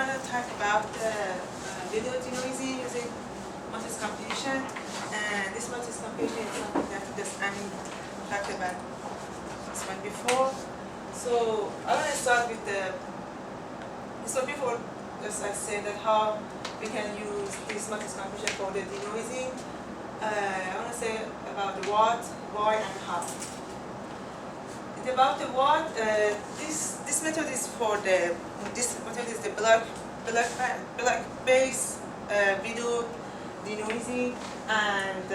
gonna talk about the video denoising using multi computation, and this multi computation is something that just Annie talked about this one before. So I want to start with so before just I said that how we can use this multi computation for the denoising. I want to say about the what, why, and how. About the what, this method is for the block based video denoising, and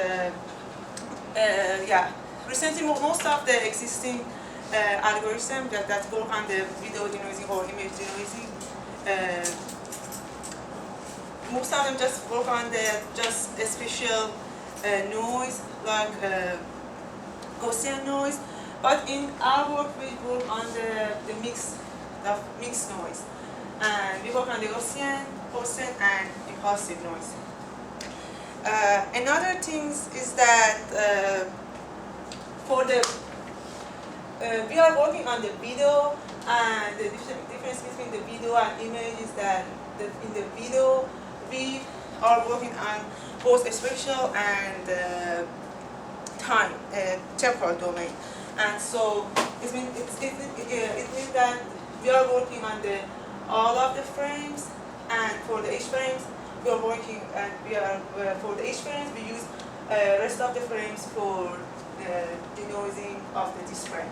yeah, recently most of the existing algorithms that work on the video denoising or image denoising, most of them just work on the just a special noise like Gaussian noise. But in our work, we work on the mixed noise, and we work on the Gaussian, constant, and impulsive noise. Another thing is that for the we are working on the video, and the difference between the video and image is that in the video we are working on both spatial and time, temporal domain. And so it means that we are working on all of the frames, and for the H frames we are working, and for the H frames we use rest of the frames for the denoising of this frame.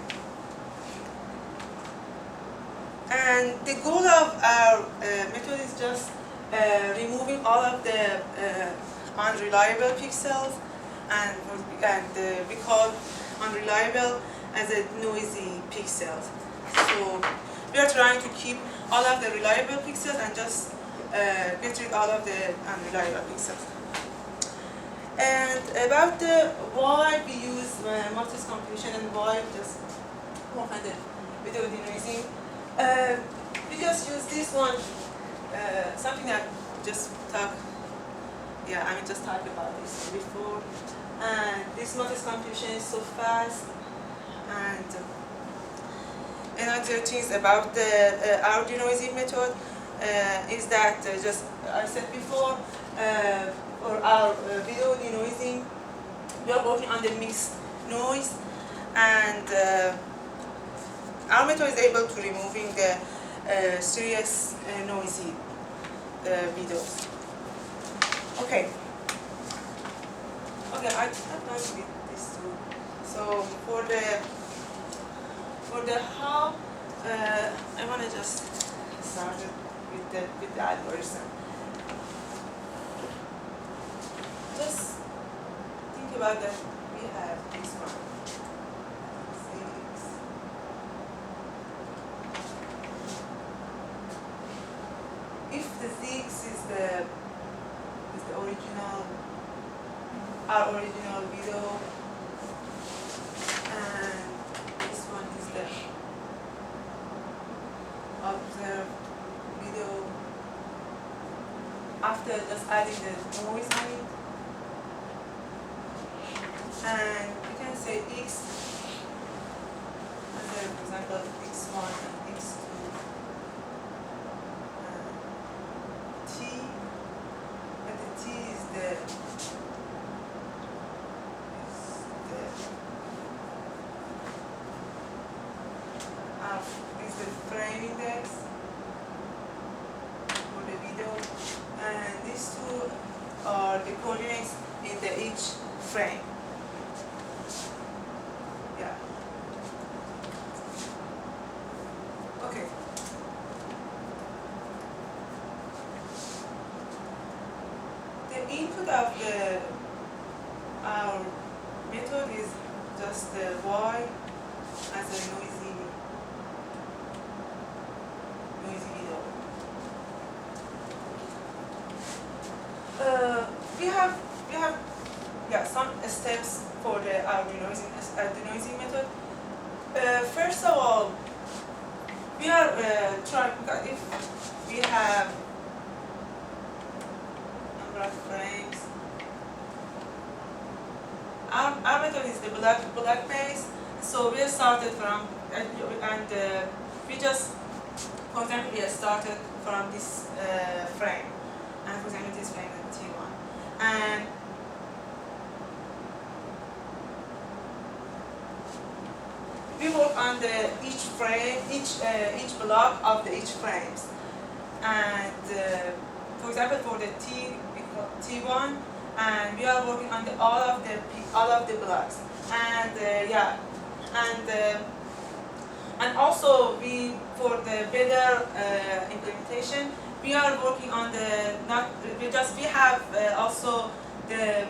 And the goal of our method is just removing all of the unreliable pixels, and we call unreliable as a noisy pixels. So we are trying to keep all of the reliable pixels and just get rid of all of the unreliable pixels. And about the why we use multi computation and why we just work on the video denoising, we just use this one, something that just just talked about this before. And this multi computation is so fast. And another thing about our denoising method is that just I said before, for our video denoising, we are working on the mixed noise, and our method is able to removing the serious noisy videos. Okay, I'm going to get this too. So for the how, I want to just start with the algorithm. Just think about that. We have this one. If the 6 is the original, our original video, and this one is the observed video after just adding the noise on it, and you can say x, and then for example x1 and x2, and t, and the t is the frame index for the video, and these two are the coordinates in each frame. Yeah. Okay. The input of our method is just the y as a noisy video. We have some steps for our denoising method. First of all, we are trying, if we have number of frames. Our method is the block base, so we started from and we just For example, we have started from this frame, and for example, this frame is T1, and we work on the each frame, each block of the each frames, and for example, for the T1, and we are working on all of the blocks, and and also we, for the better implementation, we are working on we have also the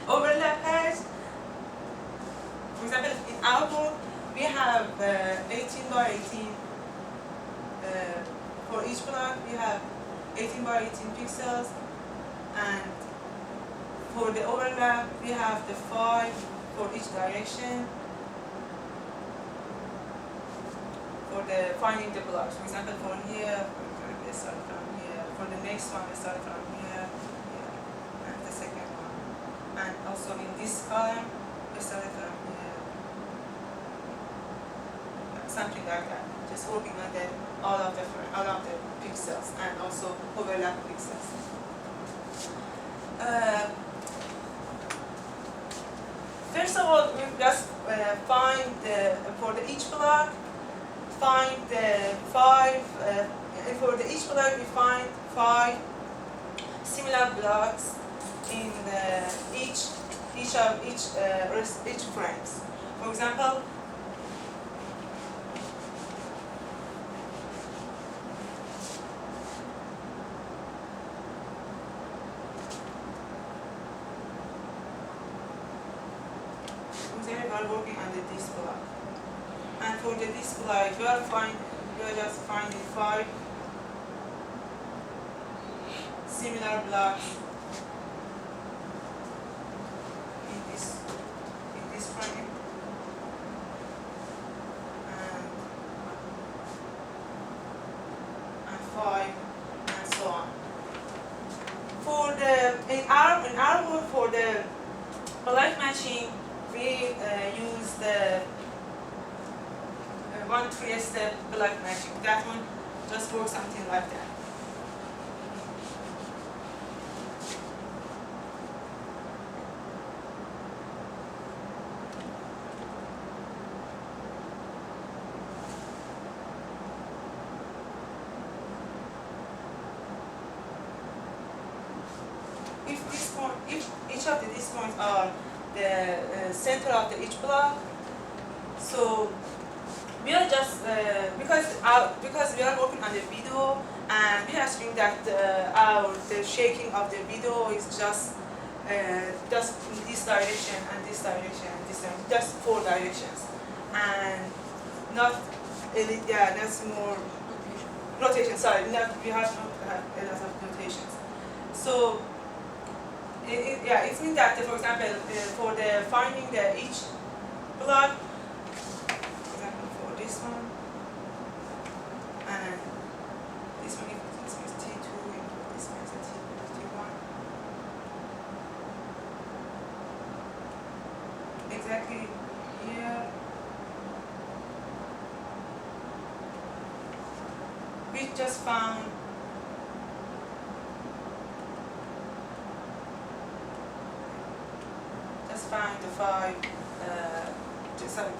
overlap patch. For example, in our board we have 18 by 18 for each block. We have 18 by 18 pixels, and for the overlap we have the 5 for each direction. For the finding the blocks, for example, for here, we start from here. For the next one, we start from here, and the second one. And also in this column, we start from here. Something like that. Just working on all of the pixels and also overlap pixels. First of all, we just find for each block. Find the 5, for each block we find 5 similar blocks in each frames. For example, we are working on this block. And for this block, you are just finding 5 similar blocks in this frame, and 5, and so on. For in our work for the block matching, we use the 1 3-step block matching. That one just works something like that. If each of these points are the center of each block, so we are just because we are working on the video, and we are assuming that the shaking of the video is just in this direction and this direction and this direction, just 4 directions, and not that's more rotation. Sorry, we have not a lot of notations. So it means that, for example, for the finding each block. This one, and this one is T2, and this one is T1. Exactly here. We just found the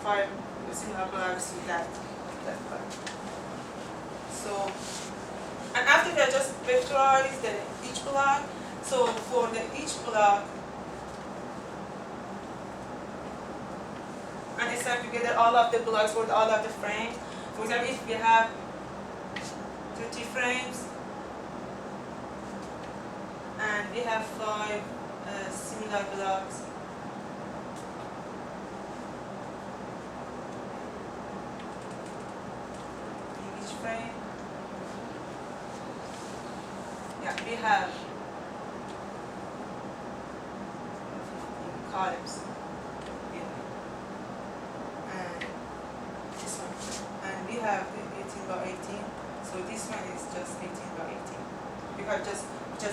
5 similar blocks with that block. So, and after that, just vectorize each block. So for each block, and stack together all of the blocks for all of the frames. For example, if we have 30 frames, and we have 5 similar blocks, frame. We have columns here, and this one, and we have the 18 by 18. So this one is just 18 by 18. You can just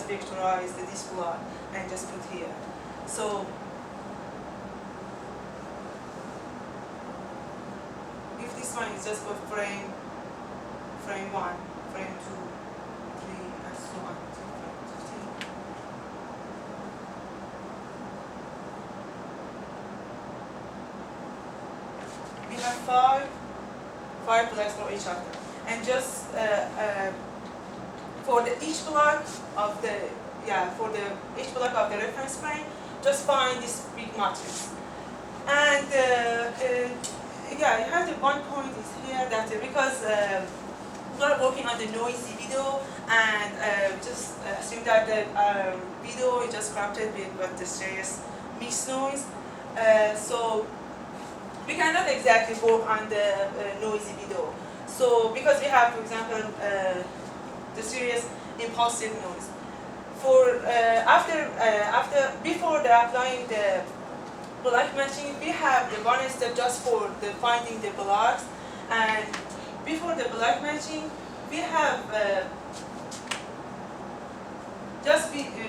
vectorize this block and just put here. So one is just for frame 1, frame 2, 3, and so on to frame 15. We have five blocks for each of them, and just for each block of the each block of the reference frame, just find this big matrix. And I have the one point is here that because we are working on the noisy video, and just assume that the video is just corrupted with the serious mixed noise. So we cannot exactly work on the noisy video. So because we have, for example, the serious impulsive noise. For before applying the block matching, we have the one step just for the finding the blocks, and before the block matching, we have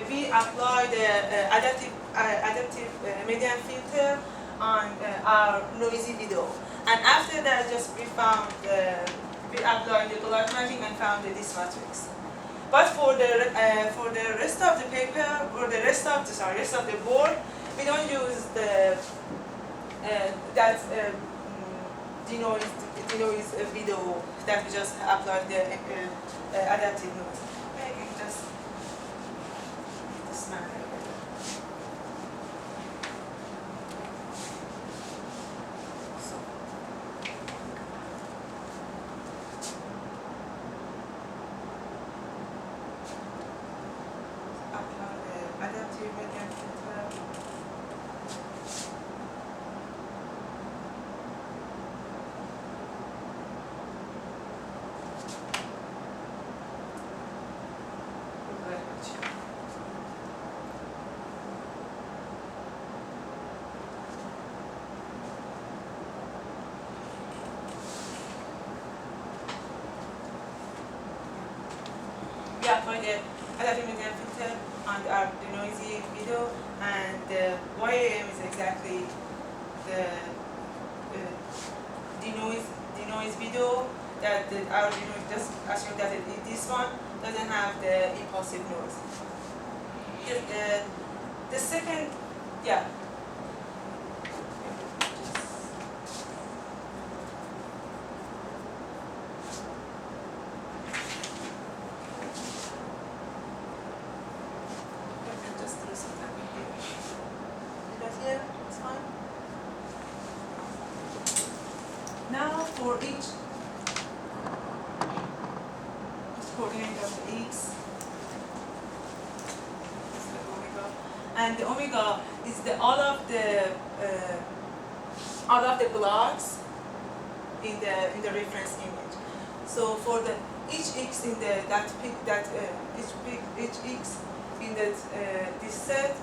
we apply the adaptive median filter on our noisy video, and after that, just we applied the block matching and found this matrix. But for the rest of the paper, or the rest of the board, we don't use the denoise video that we just applied the adaptive noise. Maybe just this manner. Apply the adaptive median filter on the noisy video, and the YAM is exactly the denoise video that our just assume that this one doesn't have the impulsive noise. The second, now for each coordinate of the x, the omega, and the omega is all of the blocks in the reference image. So for each x in each x in this set,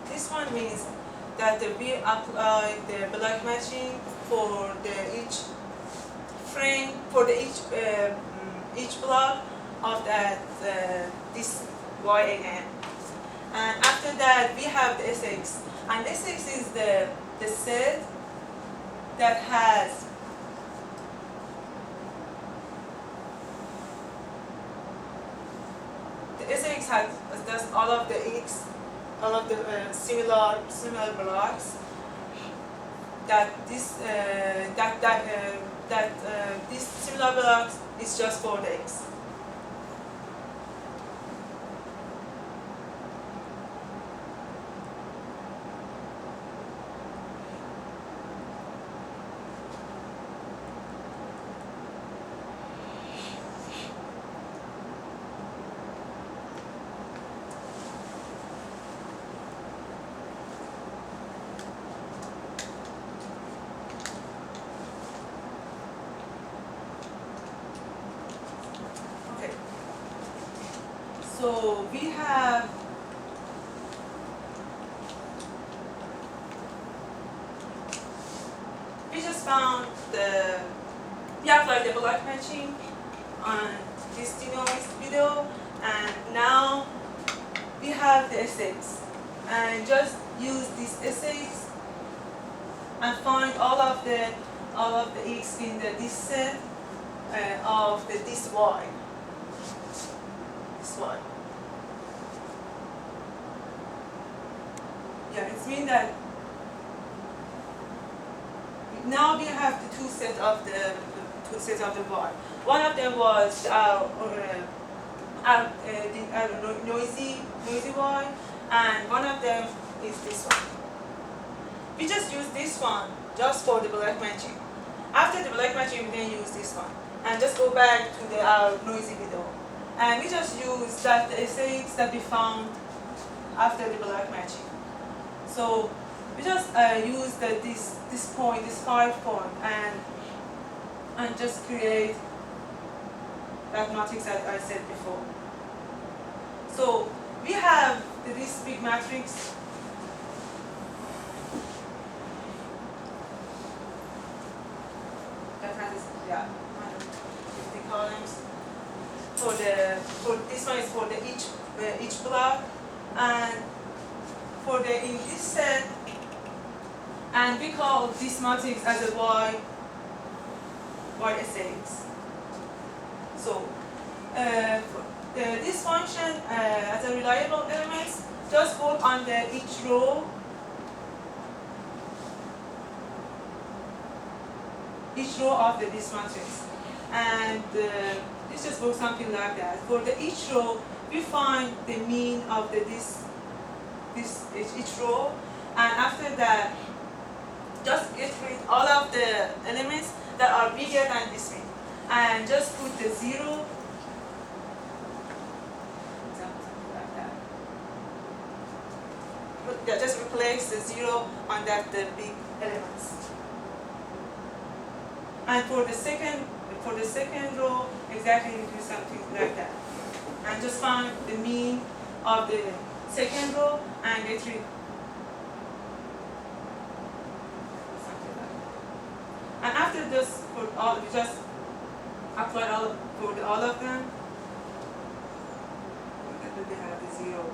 this one means that we apply the block matching for each frame, for each block of this YAM. And after that, we have the SX. And SX is the set that has the SX has all of the X, all of the similar blocks that this these similar blocks is just for the X. So we just found the we applied the block matching on this denoise video, and now we have the essays. And just use these essays and find all of the x in this set of this y. This y. Yeah, it means that now we have the two sets of the y. One of them was noisy y, and one of them is this one. We just use this one just for the black matching. After the black matching, we then use this one, and just go back to our noisy video, and we just use the essays that we found after the black matching. So we just use this 5 point, and just create that matrix that I said before. So we have this big matrix that has 150 columns. For this one is for each block, and for in this set, and we call this matrix as a y essays. So this function as a reliable elements just work on each row of this matrix, and this just works something like that. For each row, we find the mean of each row, and after that, just get rid all of the elements that are bigger than this mean, and just put the 0. Something like that. Just replace the 0 on the big elements. And for the second row, exactly we do something like that, and just find the mean of the second row and get rid. Something like that. And after this, we just apply all of them. We have the 0.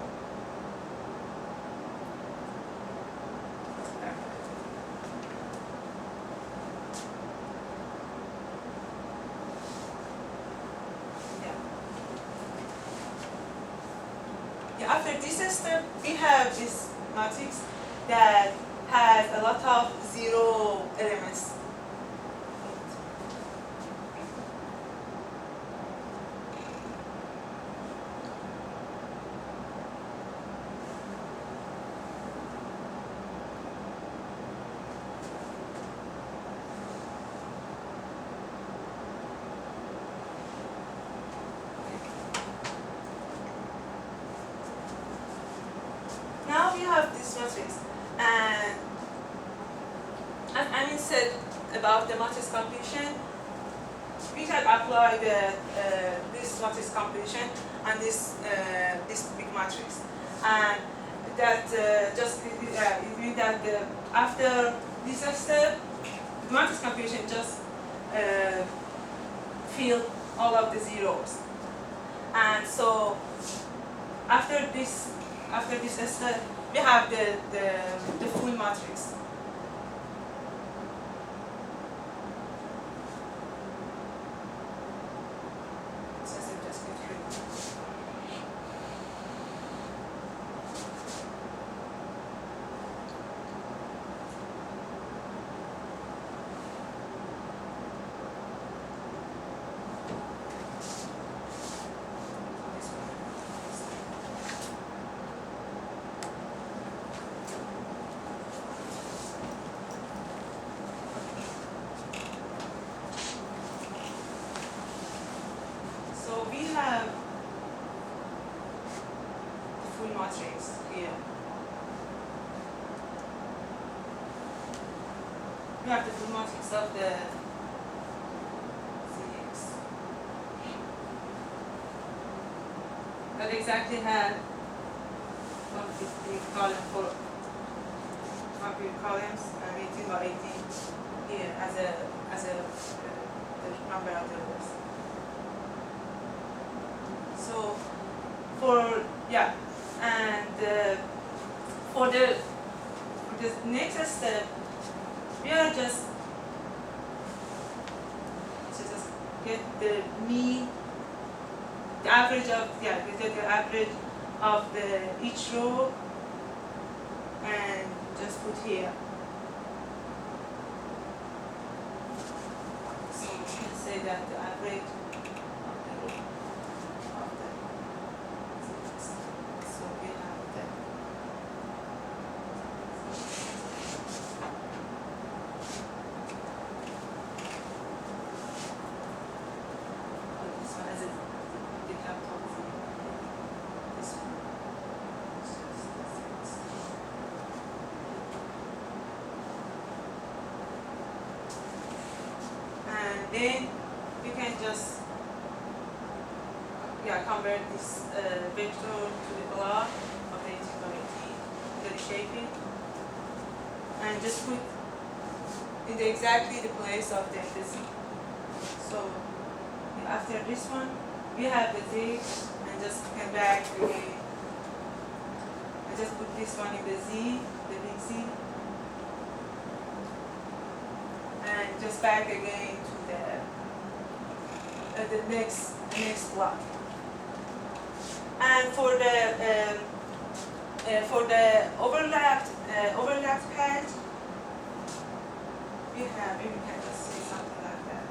After this step, we have this matrix that has a lot of 0 elements. Now we have this matrix, and as Amin said about the matrix completion, we can apply this matrix completion on this big matrix, and that it means that after this step, the matrix completion just fill all of the zeros, and so after this step, we have the full matrix. We have the full matrix here. We have the full matrix of the CX that exactly had 150 column for 150 columns and 18 by 18 here as a the number of the rows. So for for the next step, we are just get the mean, the average of we get the average of each row and just put here. So we can say that the average of the row of the so we have that. This one is the capital Z. This one. And then you can just convert this vector to the block of the 18 by 18, the reshaping, and just put in exactly the place of the Z. So after this one, we have the Z, and just come back again. I just put this one in the Z, the big Z, and just back again to the next block. And for the overlapped patch, we have, maybe we can just say something like that.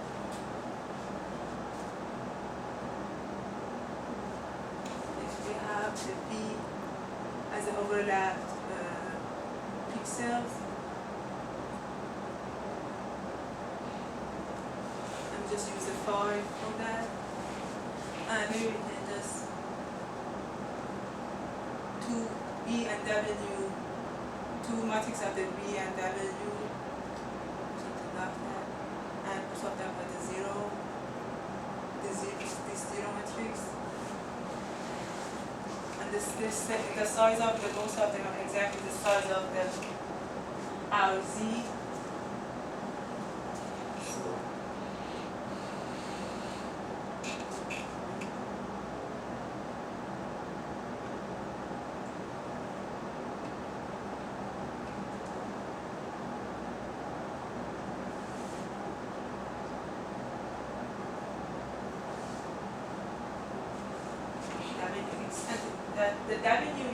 If we have the B as an overlapped pixels, and just use a 5 for that, and maybe we can just 2 B and W, 2 matrix of the B and W, something like that, and sort them by the 0, this 0 matrix. And the size of the most of them are exactly the size of our Z. The W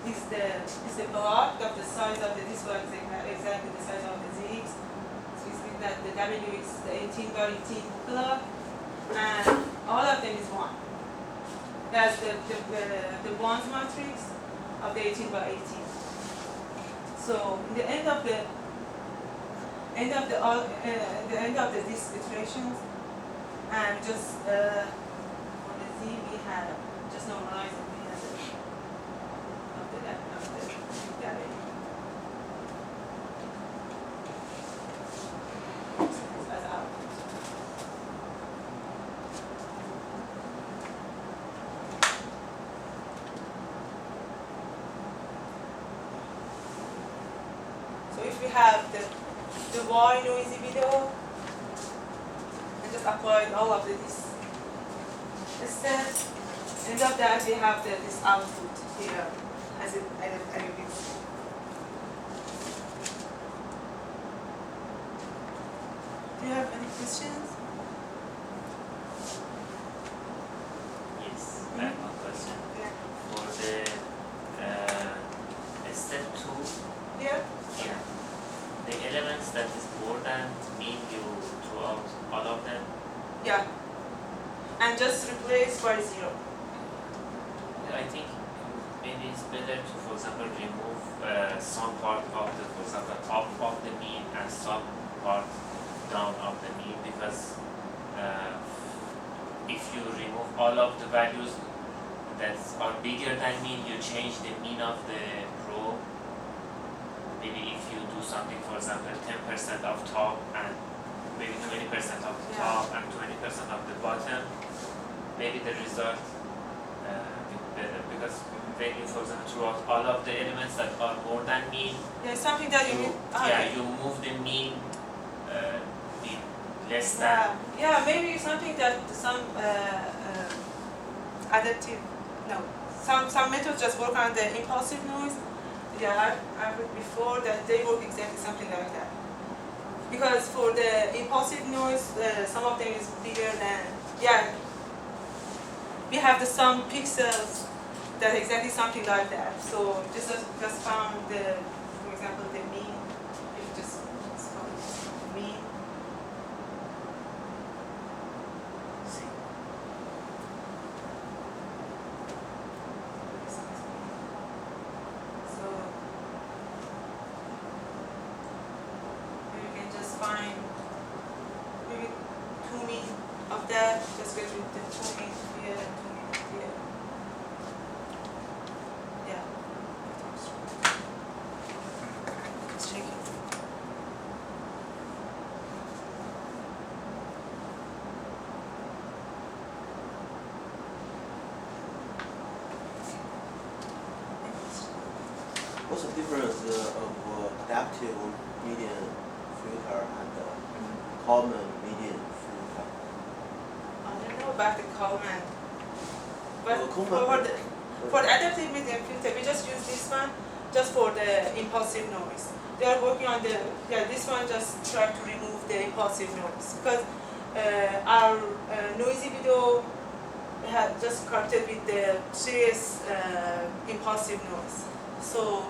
is the block of the size of this one is exactly the size of the Z. So it means that the W is the 18 by 18 block, and all of them is 1. That's the ones matrix of the 18 by 18. So in the end of these iterations, and just for the Z we have just normalize it. So if we have the Y noisy video, and just apply all of these steps, end of that we have this output here as a bit. Do you have any questions? Yes, I have one question. Yeah. For the step 2, Yeah. yeah, the elements that is more than mean you throw out all of them. Yeah. And just replace by 0. I think maybe it's better to, for example, remove some part of the, for example, up of the mean and some part down of the mean, because if you remove all of the values that are bigger than mean, you change the mean of the row. Maybe if you do something, for example, 10% of top and maybe 20% of the top and 20% of the bottom, maybe the result better, because when you, for example, throw out all of the elements that are more than mean, Yeah, something that you need. you move the mean less than. Yeah, maybe something that some adaptive, no, some methods just work on the impulsive noise. Yeah, I've heard before that they work exactly something like that. Because for the impulsive noise, some of them is bigger than, yeah, we have the some pixels that exactly something like that. So just found the, for example, the mean. If you just found mean. See. So you can just find maybe 2 mean of that. Just get rid of the 2 mean here and 2 mean here. Yeah. Let's check it. What's the difference of adaptive median filter and common median filter? I don't know about the Coleman. But Well, Coleman- for the adaptive medium filter, we just use this one just for the impulsive noise. They are working on the, yeah, this one just try to remove the impulsive noise. Because our noisy video had just corrected with the serious impulsive noise. So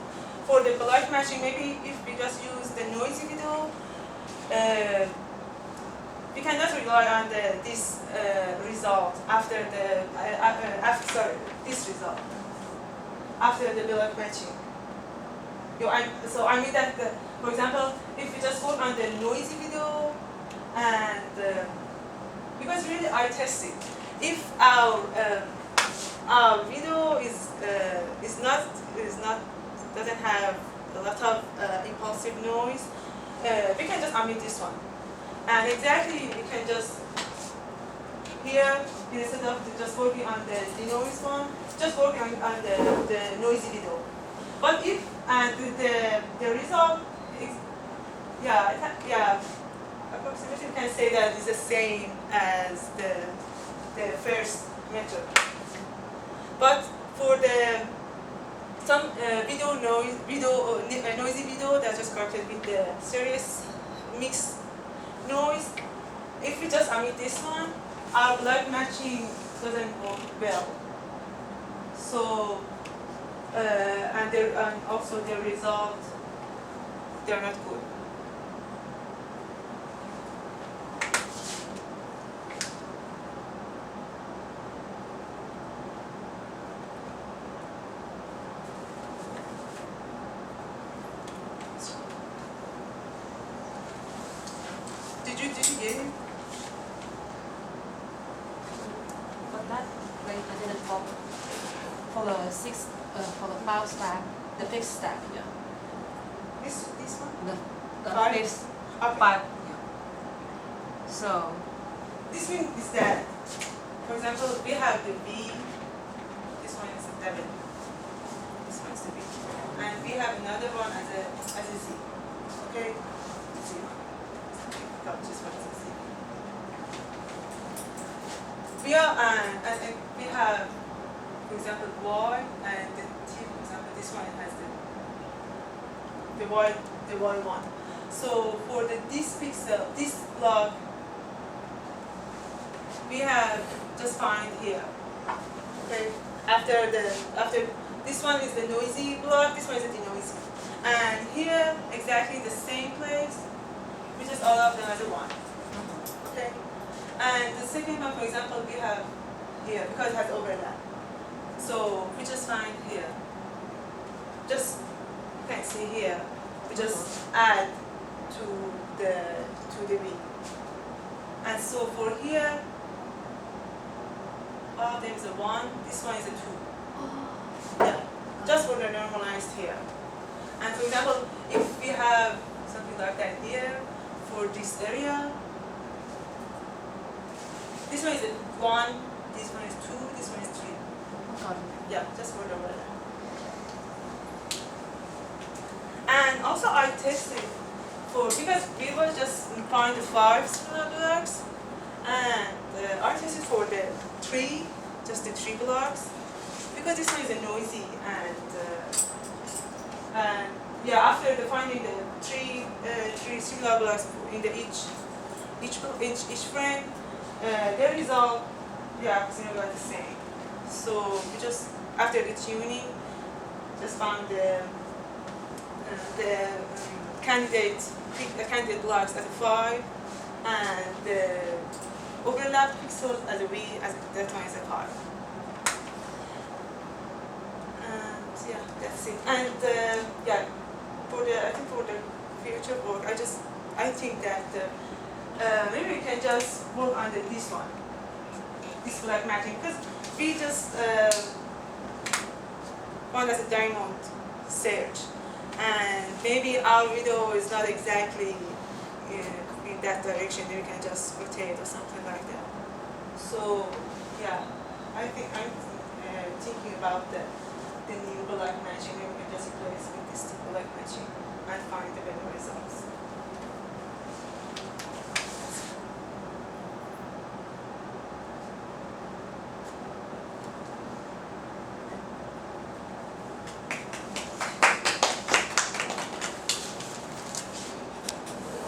for the black matching, maybe if we just use the noisy video, we cannot rely on this result after the this result after the black matching. So I mean that for example, if we just work on the noisy video and because really I tested if our video is not doesn't have a lot of impulsive noise, we can just omit this one. And exactly, we can just here, instead of just working on the denoise one, just working on the noisy video. But if, and the result is, yeah, approximately you can say that it's the same as the first method. But for the some noisy video that's just corrected with the serious mixed noise, if we just omit this one, our black matching doesn't work well. So, and also the result, they're not good. Did you get it? But that rate I didn't follow for the for the file stack, the fixed stack, yeah. This one? The Five? fixed Okay. 5, yeah. So This one is that, for example, we have the V, this one is a W, this one is the V, and we have another one as a Z. Okay? Z. No, this one is a Z. We are and we have, for example, Y and the T. For example, this one has the Y one. So for this pixel, this block, we have just find here. Okay. After this one is the noisy block, this one is the denoising. And here exactly the same place, we just all of them as a one. Okay. And the second one, for example, we have here because it has overlap. So we just find here. Just you can see here. We just add to the V. And so for here, all of them is a 1, this one is a 2. Yeah, just for the normalized here. And for example, if we have something like that here, for this area, this one is a 1, this one is 2, this one is 3. got it. Yeah, just for the weather. And also I tested for, because we were just find the 5 similar blocks, and I tested for the 3, just the 3 blocks, because this one is a noisy, and yeah, after finding the 3 similar blocks in the each frame, the result, yeah, similar the same. So we just after the tuning, just found the candidate blocks as a 5, and the overlap pixels as a V, as that one is a 5. And yeah, that's it. And yeah, I think for the future work, I think that maybe we can just work on this one, this black matching, because we just found as a diamond search, and maybe our video is not exactly in that direction. Maybe we can just rotate or something like that. So yeah, I think I'm thinking about the new black matching. Maybe we can just replace with this black matching and find the better results.